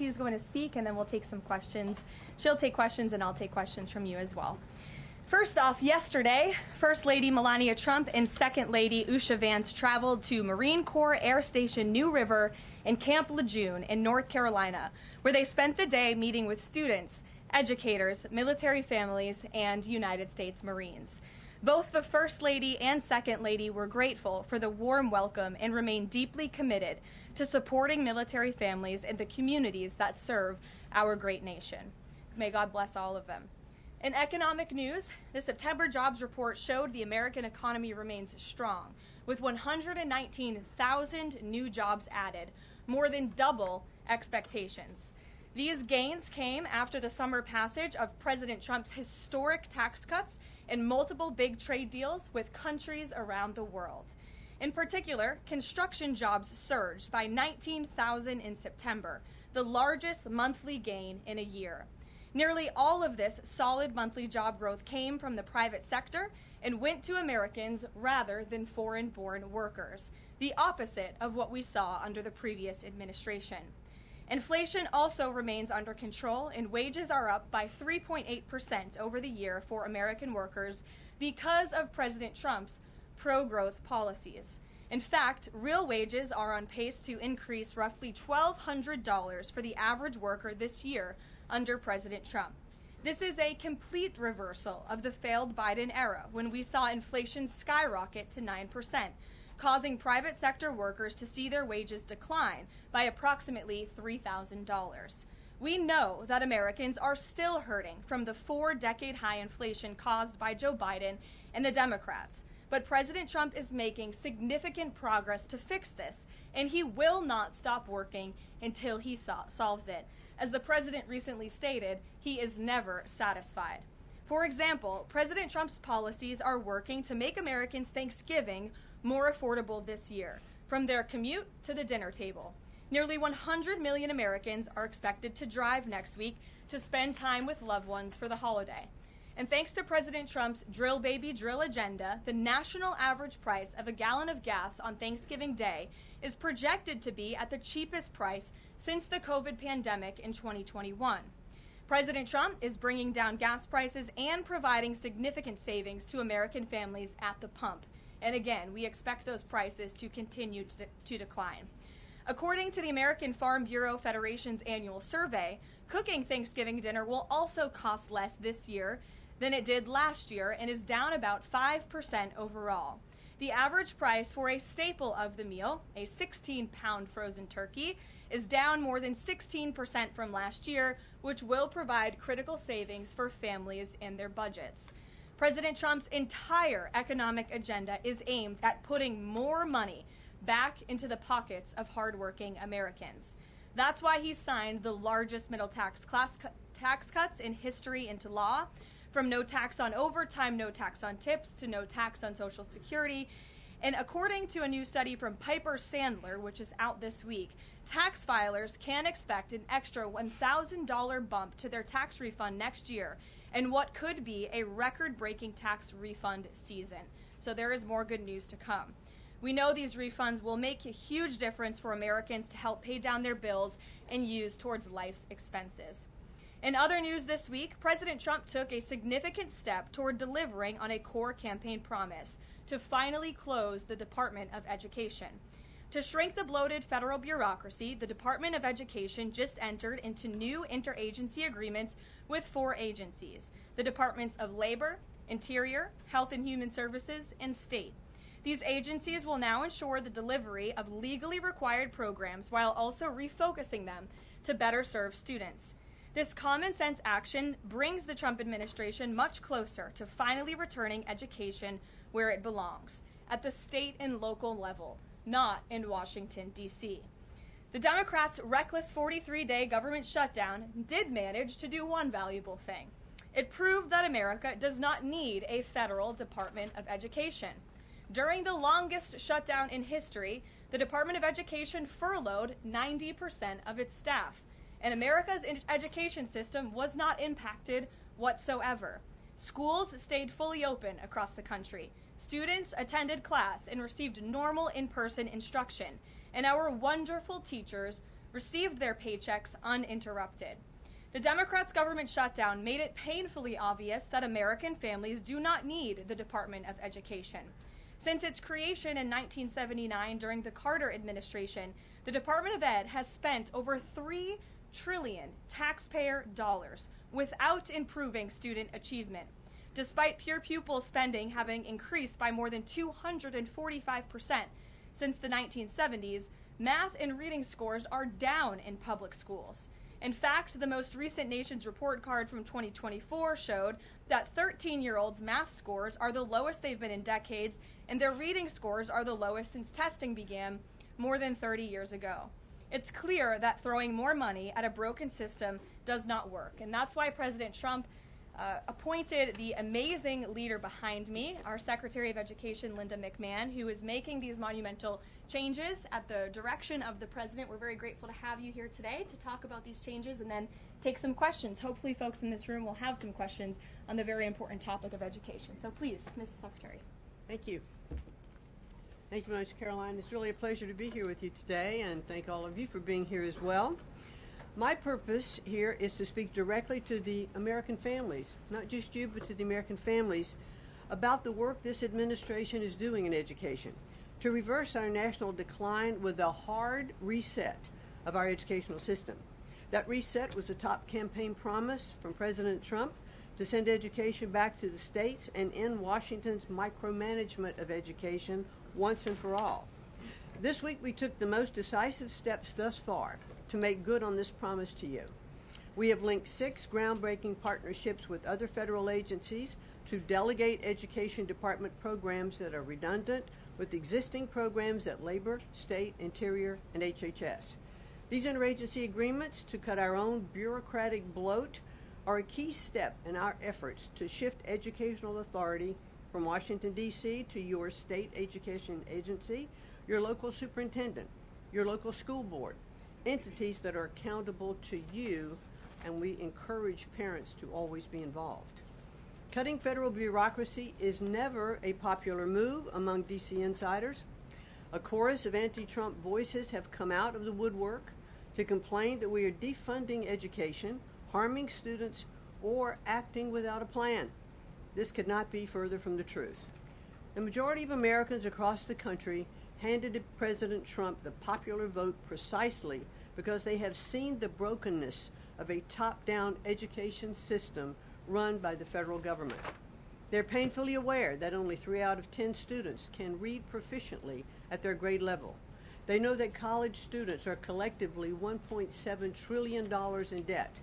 She's going to speak, and then we'll take some questions. She'll take questions, and I'll take questions from you as well. First off, yesterday, First Lady Melania Trump and Second Lady Usha Vance traveled to Marine Corps Air Station New River and Camp Lejeune in North Carolina, where they spent the day meeting with students, educators, military families, and United States Marines. Both the First Lady and Second Lady were grateful for the warm welcome and remain deeply committed to supporting military families and the communities that serve our great nation. May God bless all of them. In economic news, the September jobs report showed the American economy remains strong, with 119,000 new jobs added, more than double expectations. These gains came after the summer passage of President Trump's historic tax cuts and multiple big trade deals with countries around the world. In particular, construction jobs surged by 19,000 in September, the largest monthly gain in a year. Nearly all of this solid monthly job growth came from the private sector and went to Americans rather than foreign-born workers, the opposite of what we saw under the previous administration. Inflation also remains under control, and wages are up by 3.8% over the year for American workers because of President Trump's pro-growth policies. In fact, real wages are on pace to increase roughly $1,200 for the average worker this year under President Trump. This is a complete reversal of the failed Biden era, when we saw inflation skyrocket to 9%, causing private sector workers to see their wages decline by approximately $3,000. We know that Americans are still hurting from the 4-decade high inflation caused by Joe Biden and the Democrats, but President Trump is making significant progress to fix this, and he will not stop working until he solves it. As the president recently stated, he is never satisfied. For example, President Trump's policies are working to make Americans' Thanksgiving more affordable this year, from their commute to the dinner table. Nearly 100 million Americans are expected to drive next week to spend time with loved ones for the holiday. And thanks to President Trump's drill baby drill agenda, the national average price of a gallon of gas on Thanksgiving Day is projected to be at the cheapest price since the COVID pandemic in 2021. President Trump is bringing down gas prices and providing significant savings to American families at the pump. And again, we expect those prices to continue to decline. According to the American Farm Bureau Federation's annual survey, cooking Thanksgiving dinner will also cost less this year than it did last year and is down about 5% overall. The average price for a staple of the meal, a 16-pound frozen turkey, is down more than 16% from last year, which will provide critical savings for families and their budgets. President Trump's entire economic agenda is aimed at putting more money back into the pockets of hardworking Americans. That's why he signed the largest middle tax cuts in history into law, from no tax on overtime, no tax on tips, to no tax on Social Security. And according to a new study from Piper Sandler, which is out this week, tax filers can expect an extra $1,000 bump to their tax refund next year, and what could be a record-breaking tax refund season. So there is more good news to come. We know these refunds will make a huge difference for Americans to help pay down their bills and use towards life's expenses. In other news this week, President Trump took a significant step toward delivering on a core campaign promise to finally close the Department of Education. To shrink the bloated federal bureaucracy, the Department of Education just entered into new interagency agreements with 4 agencies: the Departments of Labor, Interior, Health and Human Services, and State. These agencies will now ensure the delivery of legally required programs while also refocusing them to better serve students. This common sense action brings the Trump administration much closer to finally returning education where it belongs, at the state and local level, not in Washington, D.C. The Democrats' reckless 43-day government shutdown did manage to do one valuable thing. It proved that America does not need a federal Department of Education. During the longest shutdown in history, the Department of Education furloughed 90% of its staff, and America's education system was not impacted whatsoever. Schools stayed fully open across the country. Students attended class and received normal in-person instruction, and our wonderful teachers received their paychecks uninterrupted. The Democrats' government shutdown made it painfully obvious that American families do not need the Department of Education. Since its creation in 1979 during the Carter administration, the Department of Ed has spent over $3 trillion taxpayer dollars without improving student achievement, despite pure pupil spending having increased by more than 245% since the 1970s. Math and reading scores are down in public schools. In fact, the most recent Nation's Report Card from 2024 showed that 13-year-olds' math scores are the lowest they've been in decades, and their reading scores are the lowest since testing began more than 30 years ago. It's clear that throwing more money at a broken system does not work, and that's why President Trump appointed the amazing leader behind me, our Secretary of Education, Linda McMahon, who is making these monumental changes at the direction of the president. We're very grateful to have you here today to talk about these changes and then take some questions. Hopefully folks in this room will have some questions on the very important topic of education. So please, Mrs. Secretary. Thank you. Thank you very much, Karoline. It's really a pleasure to be here with you today, and thank all of you for being here as well. My purpose here is to speak directly to the American families, not just you, but to the American families, about the work this administration is doing in education to reverse our national decline with a hard reset of our educational system. That reset was a top campaign promise from President Trump to send education back to the states and end Washington's micromanagement of education once and for all. This week we took the most decisive steps thus far to make good on this promise to you. We have linked 6 groundbreaking partnerships with other federal agencies to delegate education department programs that are redundant with existing programs at Labor, State, Interior, and HHS. These interagency agreements to cut our own bureaucratic bloat are a key step in our efforts to shift educational authority from Washington, D.C. to your state education agency, your local superintendent, your local school board, entities that are accountable to you, and we encourage parents to always be involved. Cutting federal bureaucracy is never a popular move among D.C. insiders. A chorus of anti-Trump voices have come out of the woodwork to complain that we are defunding education, harming students, or acting without a plan. This could not be further from the truth. The majority of Americans across the country handed to President Trump the popular vote precisely because they have seen the brokenness of a top-down education system run by the federal government. They're painfully aware that only 3 out of 10 students can read proficiently at their grade level. They know that college students are collectively $1.7 trillion in debt,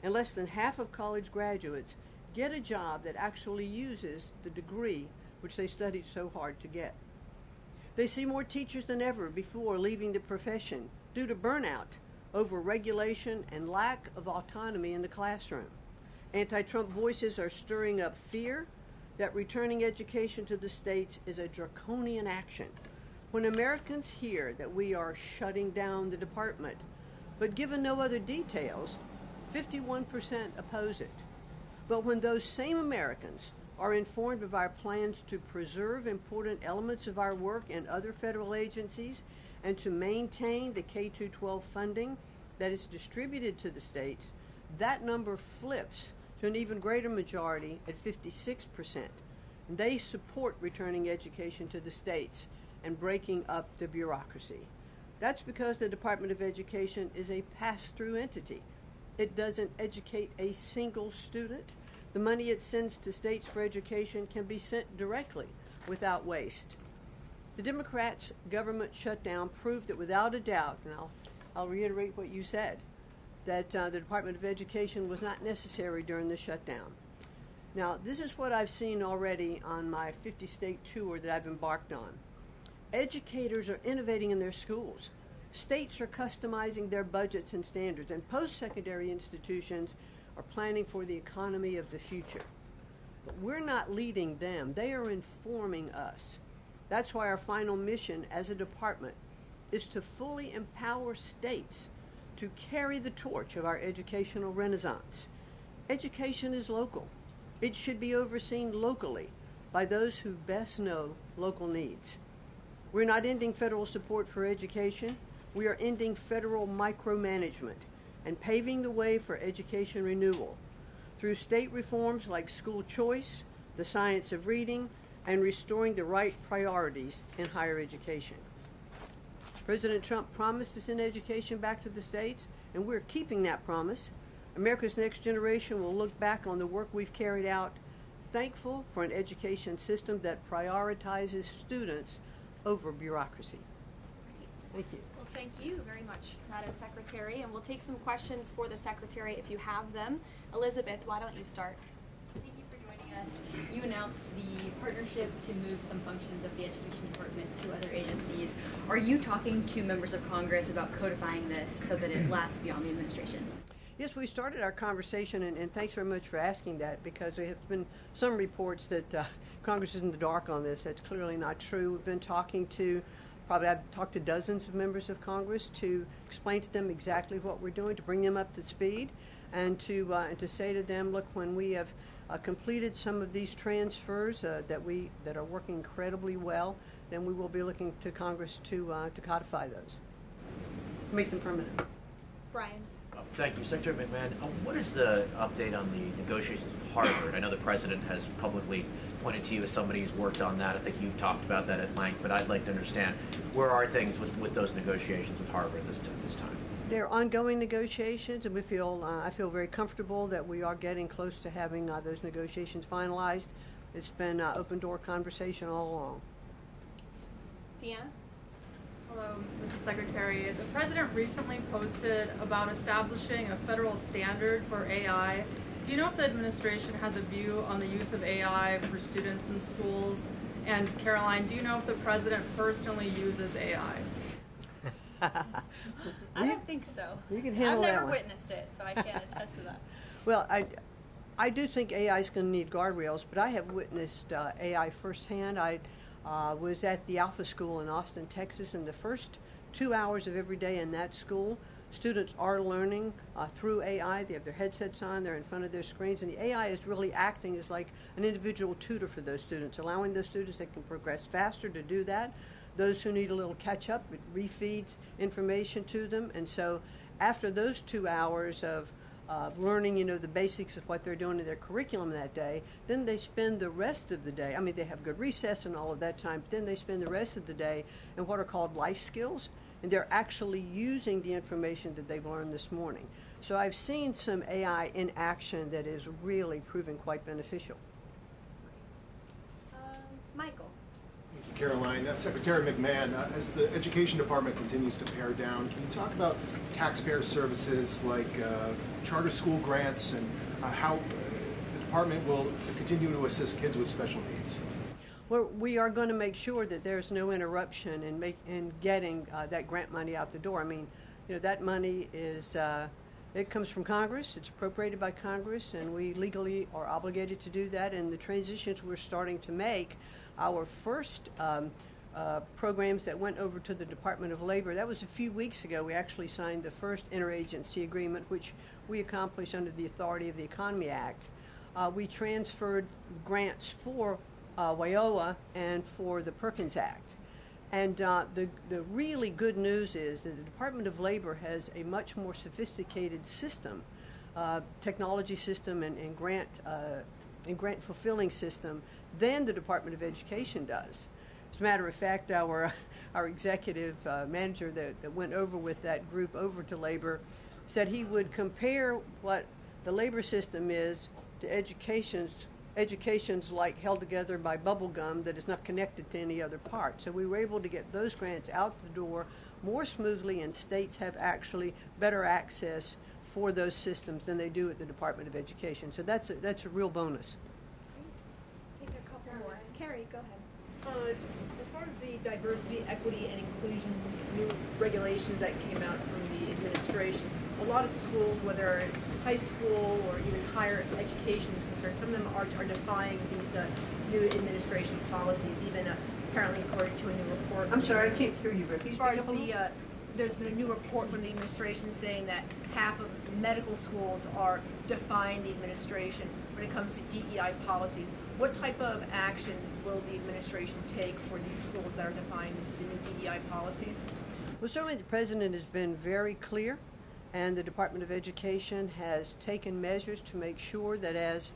and less than half of college graduates get a job that actually uses the degree which they studied so hard to get. They see more teachers than ever before leaving the profession due to burnout, over-regulation, and lack of autonomy in the classroom. Anti-Trump voices are stirring up fear that returning education to the states is a draconian action. When Americans hear that we are shutting down the department, but given no other details, 51% oppose it. But when those same Americans are informed of our plans to preserve important elements of our work in other federal agencies and to maintain the K-12 funding that is distributed to the states, that number flips to an even greater majority at 56%. They support returning education to the states and breaking up the bureaucracy. That's because the Department of Education is a pass-through entity. It doesn't educate a single student. The money it sends to states for education can be sent directly without waste. The Democrats' government shutdown proved that without a doubt, and I'll reiterate what you said, that the Department of Education was not necessary during the shutdown. Now, this is what I've seen already on my 50-state tour that I've embarked on. Educators are innovating in their schools. States are customizing their budgets and standards, and post-secondary institutions are planning for the economy of the future. But we're not leading them. They are informing us. That's why our final mission as a department is to fully empower states to carry the torch of our educational renaissance. Education is local. It should be overseen locally by those who best know local needs. We're not ending federal support for education. We are ending federal micromanagement and paving the way for education renewal through state reforms like school choice, the science of reading, and restoring the right priorities in higher education. President Trump promised to send education back to the states, and we're keeping that promise. America's next generation will look back on the work we've carried out, thankful for an education system that prioritizes students over bureaucracy. Thank you. Well, thank you very much, Madam Secretary, and we'll take some questions for the Secretary if you have them. Elizabeth, why don't you start? Thank you for joining us. You announced the partnership to move some functions of the Education Department to other agencies. Are you talking to members of Congress about codifying this so that it lasts beyond the administration? Yes, we started our conversation, and thanks very much for asking that, because there have been some reports that Congress is in the dark on this. That's clearly not true. We've been talking to, I've talked to dozens of members of Congress to explain to them exactly what we're doing, to bring them up to speed, and to say to them, look, when we have completed some of these transfers that are working incredibly well, then we will be looking to Congress to codify those, make them permanent. Brian. Thank you. Secretary McMahon, what is the update on the negotiations with Harvard? I know the President has publicly pointed to you as somebody who's worked on that. I think you've talked about that at length, but I'd like to understand where are things with those negotiations with Harvard this time? They're ongoing negotiations, and I feel very comfortable that we are getting close to having those negotiations finalized. It's been open door conversation all along. Deanna? Hello, Mrs. Secretary. The President recently posted about establishing a federal standard for AI. Do you know if the administration has a view on the use of AI for students in schools? And Karoline, do you know if the President personally uses AI? I don't think so. You can handle I've that never one. witnessed it, so I can't attest to that. Well, I do think AI is going to need guardrails, but I have witnessed AI firsthand. I was at the Alpha School in Austin, Texas, and the first 2 hours of every day in that school, students are learning through AI. They have their headsets on, they're in front of their screens, and the AI is really acting as like an individual tutor for those students, allowing those students that can progress faster to do that. Those who need a little catch-up, it refeeds information to them. And so after those 2 hours of learning, the basics of what they're doing in their curriculum that day, then they spend the rest of the day, they have good recess and all of that time, but then they spend the rest of the day in what are called life skills, and they're actually using the information that they've learned this morning. So I've seen some AI in action that is really proving quite beneficial. Michael. Thank you, Caroline. Secretary McMahon, as the Education Department continues to pare down, can you talk about taxpayer services like charter school grants and how the department will continue to assist kids with special needs? Well, we are going to make sure that there's no interruption in getting that grant money out the door. That money is it comes from Congress. It's appropriated by Congress, and we legally are obligated to do that. And the transitions we're starting to make, our first programs that went over to the Department of Labor, that was a few weeks ago. We actually signed the first interagency agreement, which we accomplished under the authority of the Economy Act. We transferred grants for WIOA and for the Perkins Act. And the really good news is that the Department of Labor has a much more sophisticated system, technology system and grant fulfilling system than the Department of Education does. As a matter of fact, our executive manager that went over with that group over to Labor said he would compare what the labor system is to education's like held together by bubble gum that is not connected to any other part. So we were able to get those grants out the door more smoothly, and states have actually better access for those systems than they do at the Department of Education. So that's a real bonus. Take a couple more. Carrie, go ahead. As far as the diversity, equity, and inclusion new regulations that came out from the administrations, a lot of schools, whether high school or even higher education is concerned, some of them are defying these new administration policies, even apparently according to a new report. I'm sorry, I can't hear you, but as far as there's been a new report from the administration saying that half of medical schools are defying the administration when it comes to DEI policies. What type of action will the administration take for these schools that are defying the new DEI policies? Well, certainly the President has been very clear, and the Department of Education has taken measures to make sure that as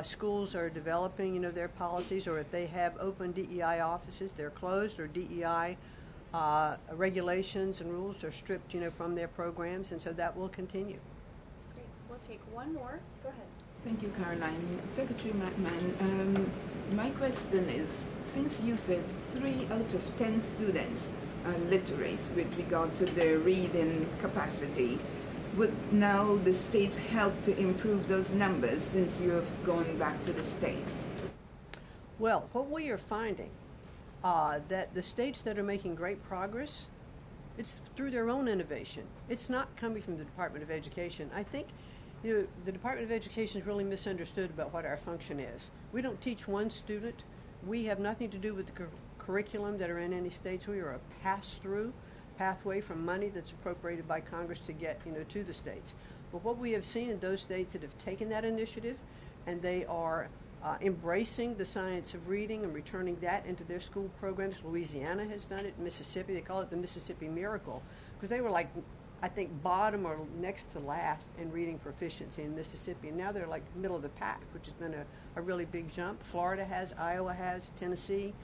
schools are developing, their policies, or if they have open DEI offices, they're closed, or DEI regulations and rules are stripped, from their programs, and so that will continue. Great. We'll take one more. Go ahead. Thank you, Caroline. Secretary McMahon, my question is, since you said 3 out of 10 students are literate with regard to their reading capacity, would now the states help to improve those numbers since you have gone back to the states? Well, what we are finding, that the states that are making great progress, it's through their own innovation. It's not coming from the Department of Education. I think the Department of Education is really misunderstood about what our function is. We don't teach one student. We have nothing to do with the curriculum that are in any states. We are a pass-through pathway from money that's appropriated by Congress to get, to the states. But what we have seen in those states that have taken that initiative, and they are embracing the science of reading and returning that into their school programs. Louisiana has done it. Mississippi, they call it the Mississippi Miracle, because they were I think bottom or next to last in reading proficiency in Mississippi, and now they're middle of the pack, which has been a really big jump. Florida has, Iowa has, Tennessee.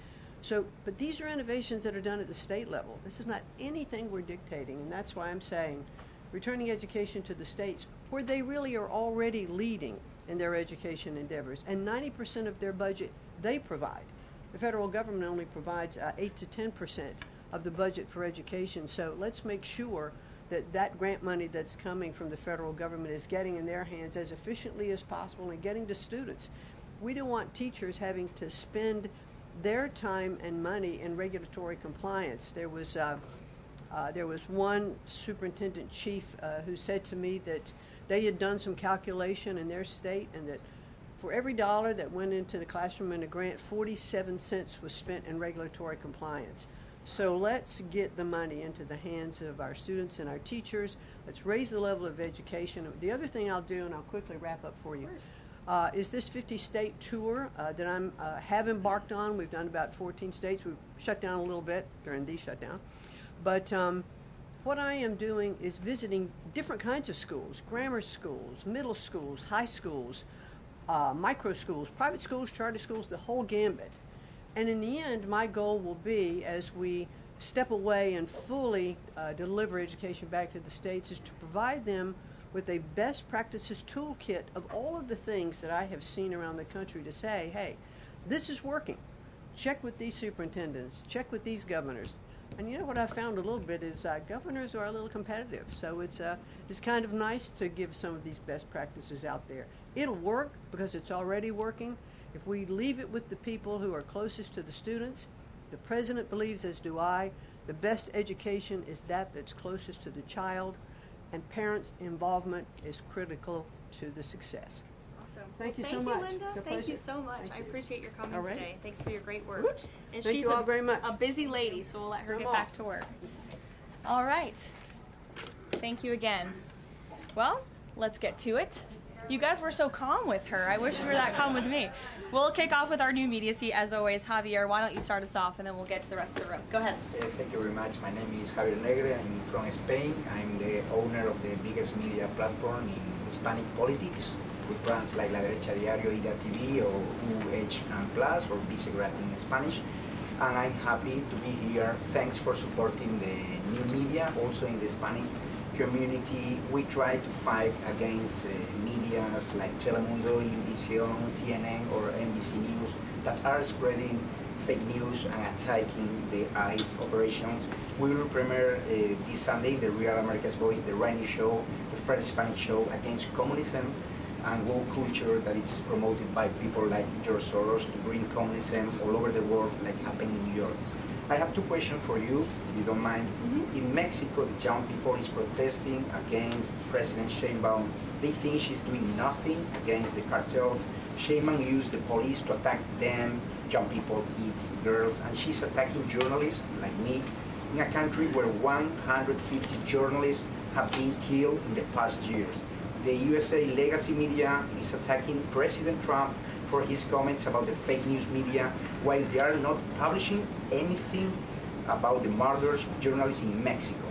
So, but these are innovations that are done at the state level. This is not anything we're dictating, and that's why I'm saying returning education to the states where they really are already leading in their education endeavors, and 90% of their budget they provide. The federal government only provides 8 to 10% of the budget for education, so let's make sure that grant money that's coming from the federal government is getting in their hands as efficiently as possible and getting to students. We don't want teachers having to spend their time and money in regulatory compliance. There was one superintendent chief who said to me that they had done some calculation in their state, and that for every dollar that went into the classroom in a grant, 47 cents was spent in regulatory compliance. So let's get the money into the hands of our students and our teachers. Let's raise the level of education. The other thing I'll do, and I'll quickly wrap up for you, is this 50-state tour that I have embarked on. We've done about 14 states. We've shut down a little bit during the shutdown. But what I am doing is visiting different kinds of schools, grammar schools, middle schools, high schools, micro schools, private schools, charter schools, the whole gambit. And in the end, my goal will be, as we step away and fully deliver education back to the states, is to provide them with a best practices toolkit of all of the things that I have seen around the country to say, hey, this is working. Check with these superintendents, check with these governors. And what I found a little bit is governors are a little competitive, so it's kind of nice to give some of these best practices out there. It'll work because it's already working. If we leave it with the people who are closest to the students, the president believes, as do I, the best education is that's closest to the child, and parents' involvement is critical to the success. Awesome. Thank you so Thank much. you, Linda. It's a Thank you pleasure. so much. Thank I you. appreciate your comment All right. today. Thanks for your great work. Whoop. And Thank she's you all very much. a busy lady, so we'll let her Come get on. back to work. All right. Thank you again. Well, let's get to it. You guys were so calm with her. I wish you were that calm with me. We'll kick off with our new media seat, as always. Javier, why don't you start us off, and then we'll get to the rest of the room. Go ahead. Thank you very much. My name is Javier Negre. I'm from Spain. I'm the owner of the biggest media platform in Hispanic politics, with brands like La Derecha Diario, Ida TV, or UH+, or Vicegrad in Spanish. And I'm happy to be here. Thanks for supporting the new media, also in the Hispanic community. We try to fight against medias like Telemundo, Univision, CNN, or NBC News that are spreading fake news and attacking the ICE operations. We will premiere this Sunday the Real America's Voice, the Rainy Show, the first Hispanic show against communism and woke culture that is promoted by people like George Soros to bring communism all over the world, like happened in New York. I have two questions for you, if you don't mind. In Mexico, the young people is protesting against President Sheinbaum. They think she's doing nothing against the cartels. Sheinbaum used the police to attack them, young people, kids, girls, and she's attacking journalists like me in a country where 150 journalists have been killed in the past years. The USA legacy media is attacking President Trump for his comments about the fake news media, while they are not publishing anything about the murders of journalists in Mexico.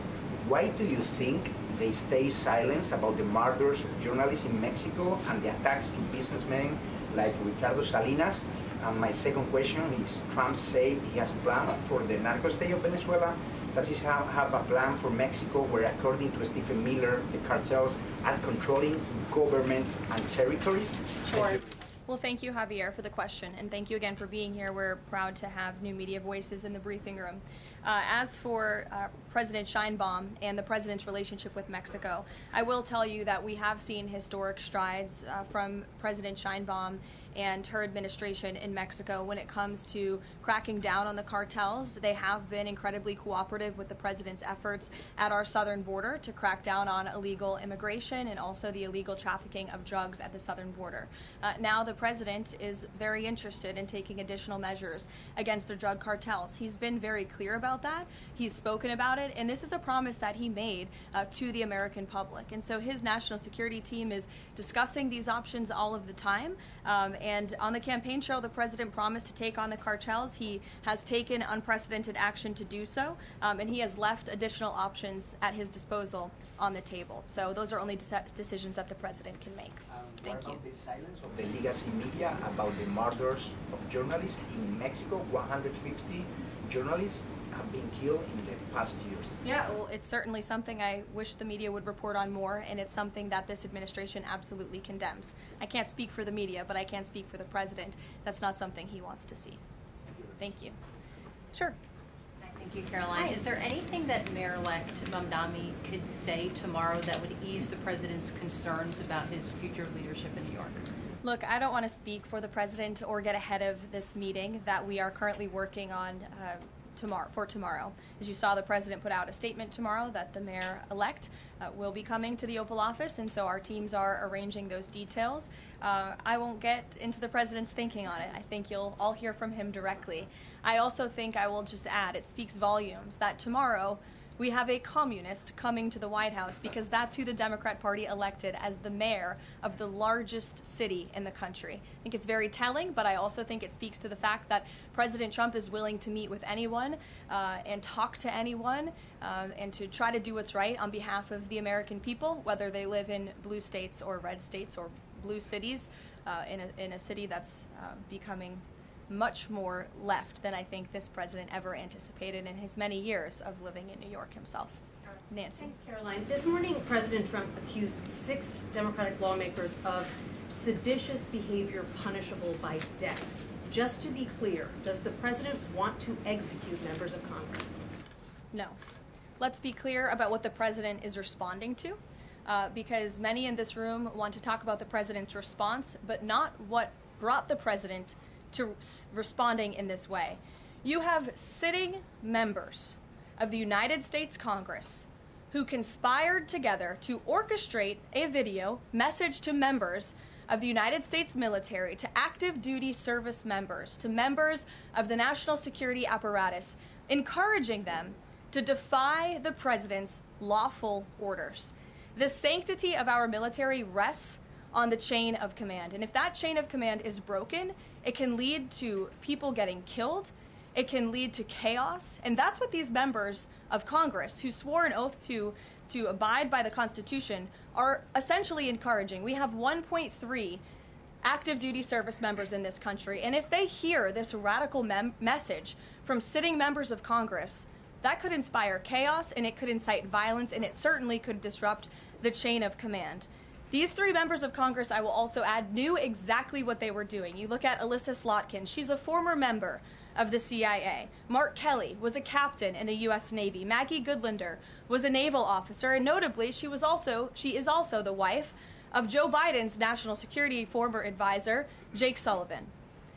Why do you think they stay silent about the murders of journalists in Mexico and the attacks to businessmen like Ricardo Salinas? And my second question is, Trump said he has a plan for the narco state of Venezuela. Does he have a plan for Mexico where, according to Stephen Miller, the cartels are controlling governments and territories? Sure. Well, thank you, Javier, for the question, and thank you again for being here. We're proud to have new media voices in the briefing room. As for President Sheinbaum and the president's relationship with Mexico, I will tell you that we have seen historic strides from President Sheinbaum and her administration in Mexico when it comes to cracking down on the cartels. They have been incredibly cooperative with the president's efforts at our southern border to crack down on illegal immigration and also the illegal trafficking of drugs at the southern border. Now the president is very interested in taking additional measures against the drug cartels. He's been very clear about that. He's spoken about it, and this is a promise that he made to the American public. And so his national security team is discussing these options all of the time. And on the campaign trail, the president promised to take on the cartels. He has taken unprecedented action to do so, and he has left additional options at his disposal on the table. So those are only decisions that the president can make. Thank you. What about the silence of the legacy media about the murders of journalists in Mexico? 150 journalists have been killed in the past years. Yeah, well, it's certainly something I wish the media would report on more, and it's something that this administration absolutely condemns. I can't speak for the media, but I can speak for the president. That's not something he wants to see. Thank you. Sure. Thank you, Caroline. Hi. Is there anything that Mayor-elect Mamdani could say tomorrow that would ease the president's concerns about his future leadership in New York? Look, I don't want to speak for the president or get ahead of this meeting that we are currently working on tomorrow. As you saw, the president put out a statement tomorrow that the mayor-elect will be coming to the Oval Office, and so our teams are arranging those details. I won't get into the president's thinking on it. I think you'll all hear from him directly. I also think I will just add, it speaks volumes that tomorrow we have a communist coming to the White House because that's who the Democrat Party elected as the mayor of the largest city in the country. I think it's very telling, but I also think it speaks to the fact that President Trump is willing to meet with anyone and talk to anyone and to try to do what's right on behalf of the American people, whether they live in blue states or red states or blue cities, in a city that's becoming much more left than I think this president ever anticipated in his many years of living in New York himself. Nancy. Thanks, Caroline. This morning, President Trump accused 6 Democratic lawmakers of seditious behavior punishable by death. Just to be clear, does the president want to execute members of Congress? No. Let's be clear about what the president is responding to, because many in this room want to talk about the president's response, but not what brought the president to responding in this way. You have sitting members of the United States Congress who conspired together to orchestrate a video message to members of the United States military, to active duty service members, to members of the national security apparatus, encouraging them to defy the president's lawful orders. The sanctity of our military rests on the chain of command. And if that chain of command is broken, it can lead to people getting killed. It can lead to chaos. And that's what these members of Congress who swore an oath to abide by the Constitution are essentially encouraging. We have 1.3 active duty service members in this country. And if they hear this radical message from sitting members of Congress, that could inspire chaos and it could incite violence and it certainly could disrupt the chain of command. These 3 members of Congress, I will also add, knew exactly what they were doing. You look at Alyssa Slotkin. She's a former member of the CIA. Mark Kelly was a captain in the U.S. Navy. Maggie Goodlander was a naval officer, and notably, she is also the wife of Joe Biden's national security former advisor, Jake Sullivan.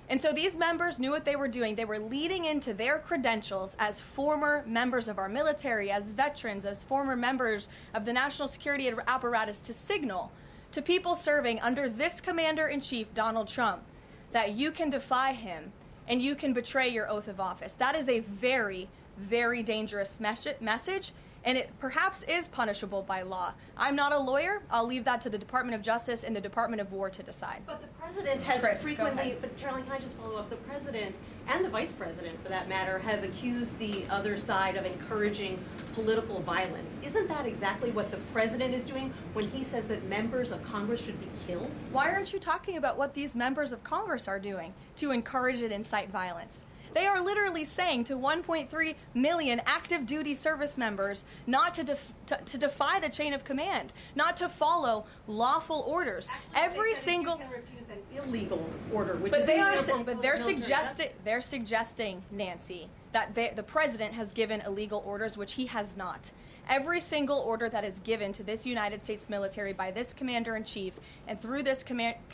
And so these members knew what they were doing. They were leading into their credentials as former members of our military, as veterans, as former members of the national security apparatus to signal to people serving under this commander-in-chief, Donald Trump, that you can defy him and you can betray your oath of office. That is a very, very dangerous message, and it perhaps is punishable by law. I'm not a lawyer. I'll leave that to the Department of Justice and the Department of War to decide. But the president has Chris, frequently, but Caroline, can I just follow up? The president and the vice president, for that matter, have accused the other side of encouraging political violence. Isn't that exactly what the president is doing when he says that members of Congress should be killed? Why aren't you talking about what these members of Congress are doing to encourage and incite violence? They are literally saying to 1.3 million active duty service members not to defy the chain of command, not to follow lawful orders. Actually, every single you can refuse an illegal order, which but is they're suggesting, Nancy, that the president has given illegal orders, which he has not. Every single order that is given to this United States military by this commander-in-chief and through this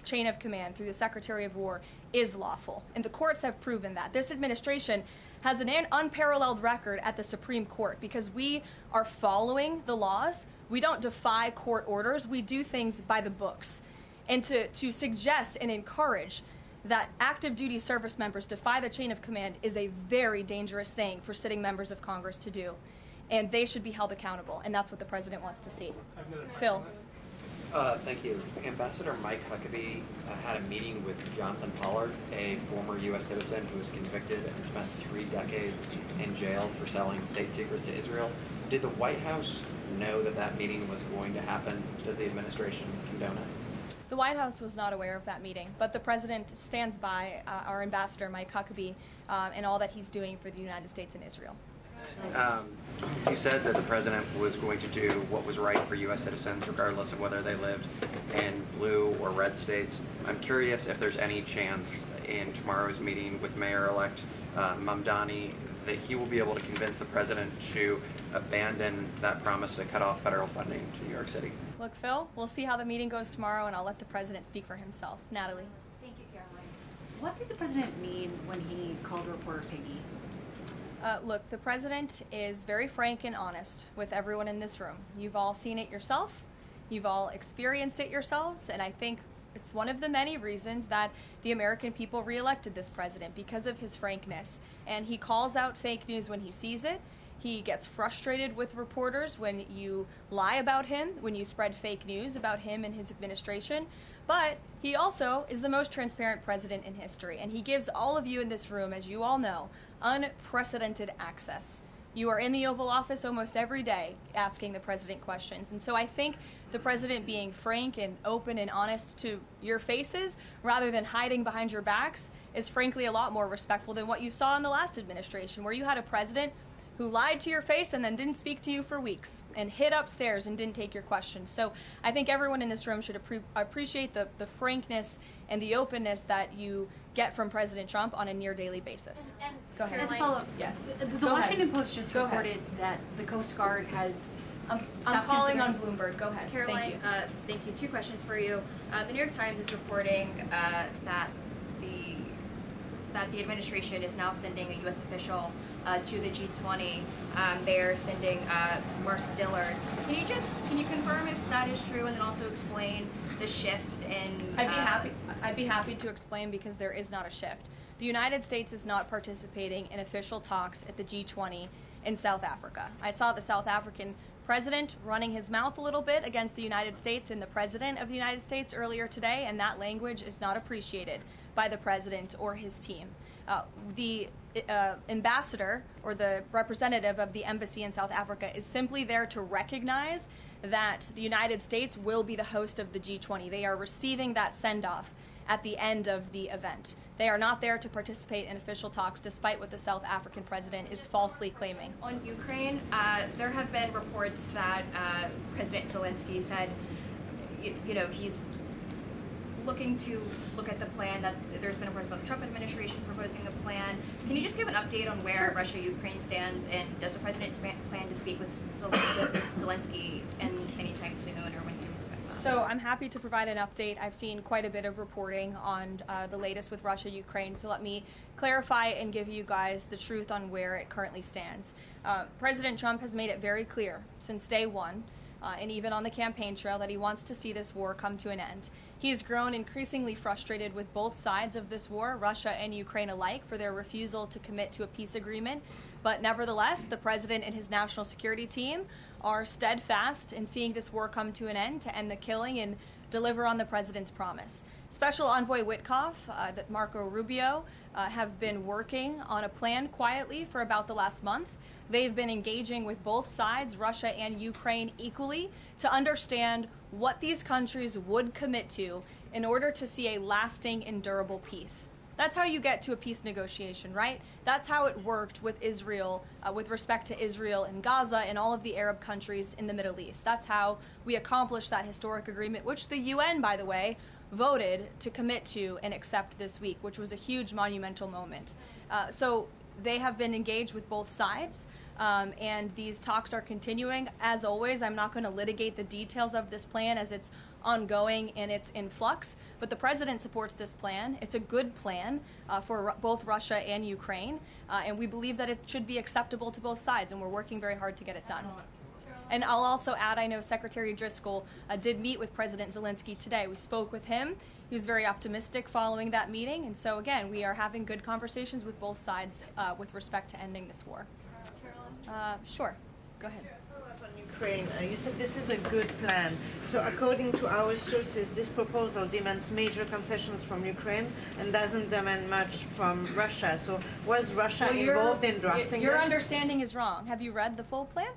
chain of command, through the Secretary of War, is lawful. And the courts have proven that. This administration has an unparalleled record at the Supreme Court because we are following the laws. We don't defy court orders. We do things by the books. And to suggest and encourage that active duty service members defy the chain of command is a very dangerous thing for sitting members of Congress to do. And they should be held accountable, and that's what the president wants to see. Phil. Thank you. Ambassador Mike Huckabee had a meeting with Jonathan Pollard, a former U.S. citizen who was convicted and spent 3 decades in jail for selling state secrets to Israel. Did the White House know that that meeting was going to happen? Does the administration condone it? The White House was not aware of that meeting, but the president stands by our ambassador, Mike Huckabee, and all that he's doing for the United States and Israel. You said that the president was going to do what was right for U.S. citizens, regardless of whether they lived in blue or red states. I'm curious if there's any chance in tomorrow's meeting with Mayor-elect Mamdani that he will be able to convince the president to abandon that promise to cut off federal funding to New York City. Look, Phil, we'll see how the meeting goes tomorrow, and I'll let the president speak for himself. Natalie. Thank you, Caroline. What did the president mean when he called reporter piggy? Look, the president is very frank and honest with everyone in this room. You've all seen it yourself. You've all experienced it yourselves, and I think it's one of the many reasons that the American people reelected this president, because of his frankness. And he calls out fake news when he sees it. He gets frustrated with reporters when you lie about him, when you spread fake news about him and his administration. But he also is the most transparent president in history, and he gives all of you in this room, as you all know, unprecedented access. You are in the Oval Office almost every day asking the president questions. And so I think the president being frank and open and honest to your faces rather than hiding behind your backs is frankly a lot more respectful than what you saw in the last administration, where you had a president who lied to your face and then didn't speak to you for weeks and hid upstairs and didn't take your questions. So I think everyone in this room should appreciate the frankness and the openness that you get from President Trump on a near daily basis. And go ahead. As a follow-up, yes. The Washington Post just reported that the Coast Guard has. I'm calling on Bloomberg. Go ahead. Caroline, thank you. 2 questions for you. The New York Times is reporting that the administration is now sending a U.S. official to the G20. They are sending Mark Dillard. Can you confirm if that is true, and then also explain the shift in? I'd be happy to explain, because there is not a shift. The United States is not participating in official talks at the G20 in South Africa. I saw the South African president running his mouth a little bit against the United States and the president of the United States earlier today, and that language is not appreciated by the president or his team. The ambassador or the representative of the embassy in South Africa is simply there to recognize that the United States will be the host of the G20. They are receiving that send-off at the end of the event. They are not there to participate in official talks, despite what the South African president is falsely claiming. On Ukraine, there have been reports that President Zelensky said, he's looking to look at the plan, that there's been reports about the Trump administration proposing a plan. Can you just give an update on where Russia-Ukraine stands, and does the president plan to speak with Zelensky anytime soon, or when can we expect that? So I'm happy to provide an update. I've seen quite a bit of reporting on the latest with Russia-Ukraine, so let me clarify and give you guys the truth on where it currently stands. President Trump has made it very clear since day one, and even on the campaign trail, that he wants to see this war come to an end. He has grown increasingly frustrated with both sides of this war, Russia and Ukraine alike, for their refusal to commit to a peace agreement. But nevertheless, the president and his national security team are steadfast in seeing this war come to an end, to end the killing and deliver on the president's promise. Special Envoy Witkoff, Marco Rubio, have been working on a plan quietly for about the last month. They've been engaging with both sides, Russia and Ukraine, equally to understand what these countries would commit to in order to see a lasting and durable peace. That's how you get to a peace negotiation, right? That's how it worked with Israel, with respect to Israel and Gaza and all of the Arab countries in the Middle East. That's how we accomplished that historic agreement, which the UN, by the way, voted to commit to and accept this week, which was a huge monumental moment. So they have been engaged with both sides, and these talks are continuing. As always, I'm not going to litigate the details of this plan as it's ongoing and it's in flux, but the president supports this plan. It's a good plan for both Russia and Ukraine, and we believe that it should be acceptable to both sides, and we're working very hard to get it done. And I'll also add, I know Secretary Driscoll did meet with President Zelensky today. We spoke with him. He was very optimistic following that meeting, and so again, we are having good conversations with both sides with respect to ending this war. Sure, go ahead. Ukraine. You said this is a good plan. So according to our sources, this proposal demands major concessions from Ukraine and doesn't demand much from Russia. So was Russia involved in drafting Your this? understanding is wrong. Have you read the full plan?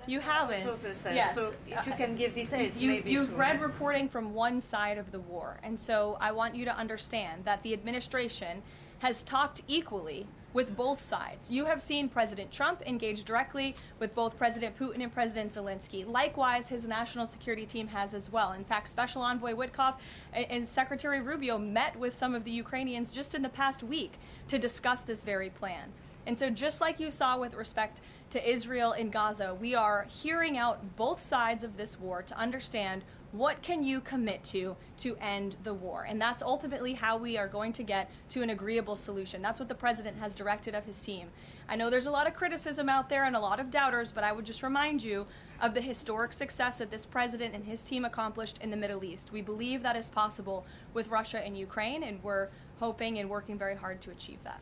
You haven't. Sources says. Yes. So if you can give details, maybe. You've read reporting from one side of the war, and so I want you to understand that the administration has talked equally with both sides. You have seen President Trump engage directly with both President Putin and President Zelensky. Likewise, his national security team has as well. In fact, Special Envoy Witkoff and Secretary Rubio met with some of the Ukrainians just in the past week to discuss this very plan. And so just like you saw with respect to Israel and Gaza, we are hearing out both sides of this war to understand what can you commit to end the war. And that's ultimately how we are going to get to an agreeable solution. That's what the president has directed of his team. I know there's a lot of criticism out there and a lot of doubters, but I would just remind you of the historic success that this president and his team accomplished in the Middle East. We believe that is possible with Russia and Ukraine, and we're hoping and working very hard to achieve that.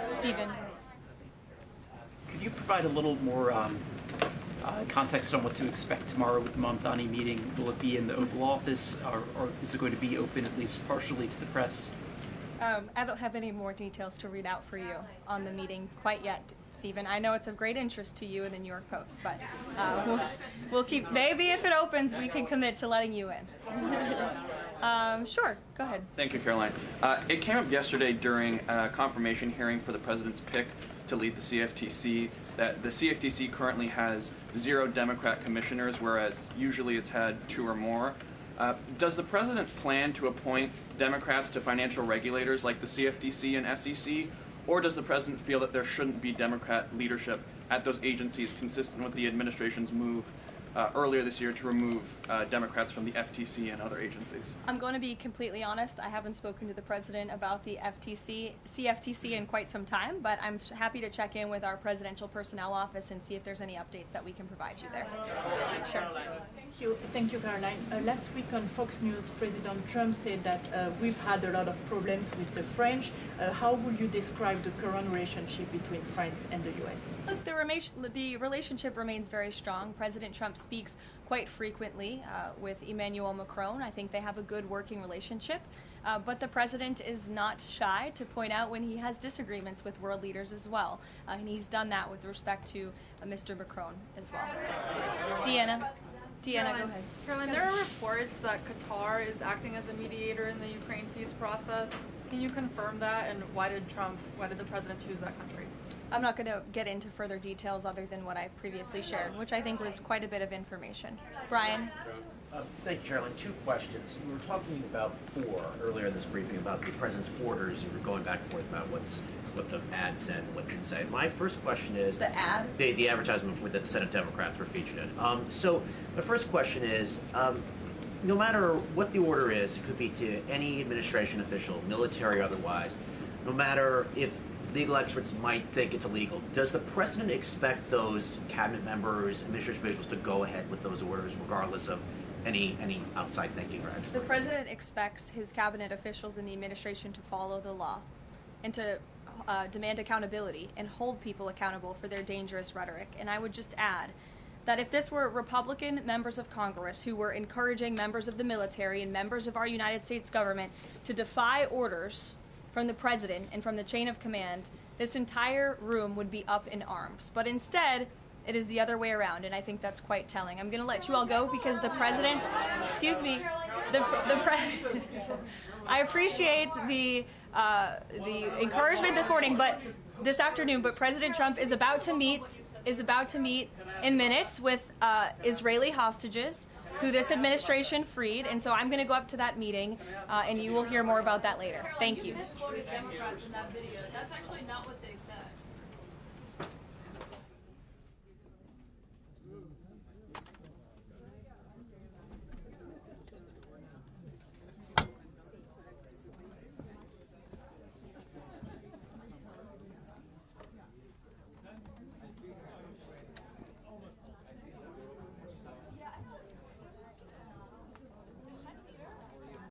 Stephen. Could you provide a little more context on what to expect tomorrow with the Mamdani meeting? Will it be in the Oval Office, or is it going to be open at least partially to the press? I don't have any more details to read out for you on the meeting quite yet, Stephen. I know it's of great interest to you and the New York Post, but we'll keep, maybe if it opens, we can commit to letting you in. Sure, go ahead. Thank you, Caroline. It came up yesterday during a confirmation hearing for the president's pick to lead the CFTC that the CFTC currently has 0 Democrat commissioners, whereas usually it's had 2 or more. Does the president plan to appoint Democrats to financial regulators like the CFTC and SEC, or does the president feel that there shouldn't be Democrat leadership at those agencies, consistent with the administration's move earlier this year to remove Democrats from the FTC and other agencies? I'm going to be completely honest. I haven't spoken to the president about the CFTC in quite some time, but I'm happy to check in with our presidential personnel office and see if there's any updates that we can provide you there. Sure. Thank you, Caroline. Last week on Fox News, President Trump said that we've had a lot of problems with the French. How would you describe the current relationship between France and the U.S.? Look, the relationship remains very strong. President Trump speaks quite frequently with Emmanuel Macron. I think they have a good working relationship. But the president is not shy to point out when he has disagreements with world leaders as well. And he's done that with respect to Mr. Macron as well. Deanna, go ahead. Caroline, there are reports that Qatar is acting as a mediator in the Ukraine peace process. Can you confirm that, and why did the president choose that country? I'm not going to get into further details other than what I previously shared, which I think was quite a bit of information. Brian? Thank you, Caroline. 2 questions. We were talking about 4 earlier in this briefing about the president's orders. You were going back and forth about what the ad said and what it didn't say. My first question is... The ad? The advertisement that the Senate Democrats were featured in. So my first question is, no matter what the order is, it could be to any administration official, military or otherwise, no matter if legal experts might think it's illegal, does the president expect those cabinet members, administration officials to go ahead with those orders regardless of any outside thinking or experts? The president expects his cabinet officials and the administration to follow the law and to demand accountability and hold people accountable for their dangerous rhetoric. And I would just add that if this were Republican members of Congress who were encouraging members of the military and members of our United States government to defy orders from the president and from the chain of command, this entire room would be up in arms. But instead, it is the other way around, and I think that's quite telling. I'm going to let you all go because the president, excuse me, I appreciate the encouragement this afternoon, but President Trump is about to meet in minutes with Israeli hostages who this administration freed, and so I'm going to go up to that meeting, and you will hear more about that later. Thank you. Misquoted Democrats in that video. That's actually not what they said.